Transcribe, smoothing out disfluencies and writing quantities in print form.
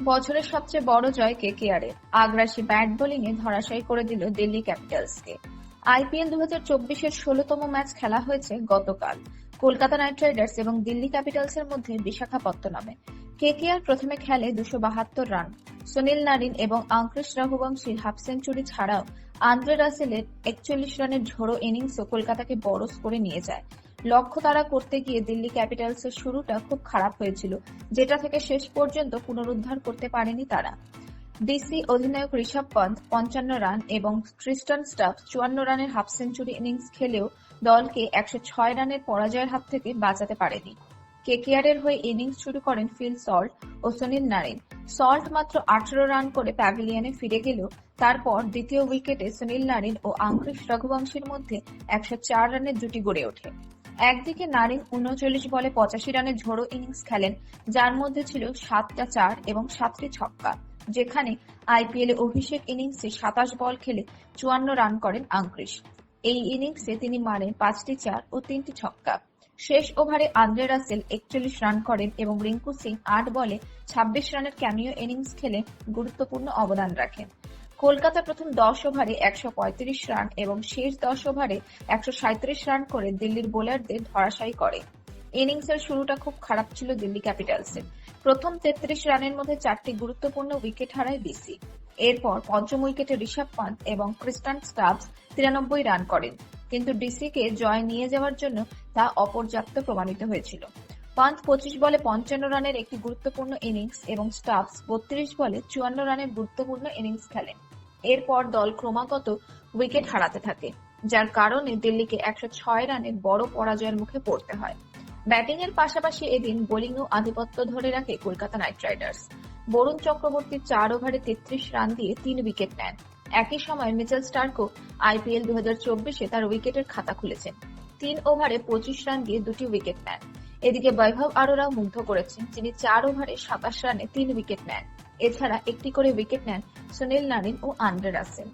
বছরের সবচেয়ে বড় জয় কেকেআরের। আগ্রাসী ব্যাট বোলিংয়ে ধরাশায়ী করে দিল দিল্লি ক্যাপিটালসকে। আইপিএল 2024-এর 16তম ম্যাচ খেলা হয়েছে গতকাল কলকাতা নাইট রাইডার্স এবং দিল্লি ক্যাপিটালসের মধ্যে বিশাখাপত্তনমে। কেকেআর প্রথমে খেলে 272 রান। সুনীল নারিন এবং আঙ্কুশ রঘুবংশীর হাফ সেঞ্চুরি ছাড়াও আন্দ্রে রাসেলের 41 রানের ঝোড়ো ইনিংসও কলকাতাকে বড় স্কোরে নিয়ে যায়। লক্ষ্য তাড়া করতে গিয়ে দিল্লি ক্যাপিটালসের শুরুটা খুব খারাপ হয়েছিল, যেটা থেকে শেষ পর্যন্ত পুনরুদ্ধার করতে পারেনি তারা। ডিসি অধিনায়ক ঋষভ পন্থ 55 রান এবং ক্রিস্টন স্টাফ 54 রানের হাফ সেঞ্চুরি ইনিংস খেলেও দলকে 106 রানের পরাজয়ের হাত থেকে বাঁচাতে পারেনি। কেকেআরের হয়ে ইনিংস শুরু করেন ফিল সল্ট ও সুনীল নারিন। সল্ট মাত্র 18 রান করে প্যাভিলিয়নে ফিরে গেলেও তারপর দ্বিতীয় উইকেটে সুনীল নারিন ও আঙ্কুশ রঘুবংশীর মধ্যে 104 রানের জুটি গড়ে ওঠে। একদিকে নারিন 39 বলে 85 রানের ঝোড়ো ইনিংস খেলেন, যার মধ্যে ছিল 7টা 4 এবং 7টি ছক্কা, যেখানে আইপিএল অভিষেক ইনিংসে 27 বল খেলে 54 রান করেন আঙ্কুশ। এই ইনিংসে তিনি মারেন 5টি 4 ও 3টি ছক্কা। শেষ ওভারে আন্দ্রে রাসেল 41 রান করেন এবং রিঙ্কু সিং 8 বলে 26 রানের ক্যামিও ইনিংস খেলে গুরুত্বপূর্ণ অবদান রাখেন। কলকাতা প্রথম 10 ওভারে 135 রান এবং শেষ 10 ওভারে 137 রান করে দিল্লির বোলারদের ধরাশায়ী করে। ইনিংসের শুরুটা খুব খারাপ ছিল দিল্লি ক্যাপিটালসের। প্রথম 33 রানের মধ্যে 4টি গুরুত্বপূর্ণ উইকেট হারায় ডিসি। এরপর পঞ্চম উইকেটে ঋষভ পন্থ এবং ক্রিস্টন স্টাফ 93 রান করেন, কিন্তু ডিসিকে জয় নিয়ে যাওয়ার জন্য তা অপর্যাপ্ত প্রমাণিত হয়েছিল। পন্থ 25 বলে 55 রানের একটি গুরুত্বপূর্ণ ইনিংস এবং স্টাফস 32 বলে 54 রানের গুরুত্বপূর্ণ ইনিংস খেলেন। এরপর দল ক্রমাগত উইকেট হারাতে থাকে, যার কারণে দিল্লিকে 106 রানের বড় পরাজয়ের মুখে পড়তে হয়। ব্যাটিং এর পাশাপাশি এদিন বোলিংও আধিপত্য ধরে রাখে কলকাতা নাইট রাইডার্স। বরুণ চক্রবর্তী 4 ওভারে 33 রান দিয়ে 3 উইকেট নেন। একই সময় মিচেল স্টার্কও আইপিএল 2024-এ তার উইকেটের খাতা খুলেছেন। 3 ওভারে 25 রান দিয়ে 2টি উইকেট নেন। এদিকে বৈভব আরোরা মুগ্ধ করেছেন, যিনি 4 ওভারে 27 রানে 3 উইকেট নেন। এছাড়া একটি করে উইকেট নেন সুনীল নারিন ও আন্দ্রে রাসেল।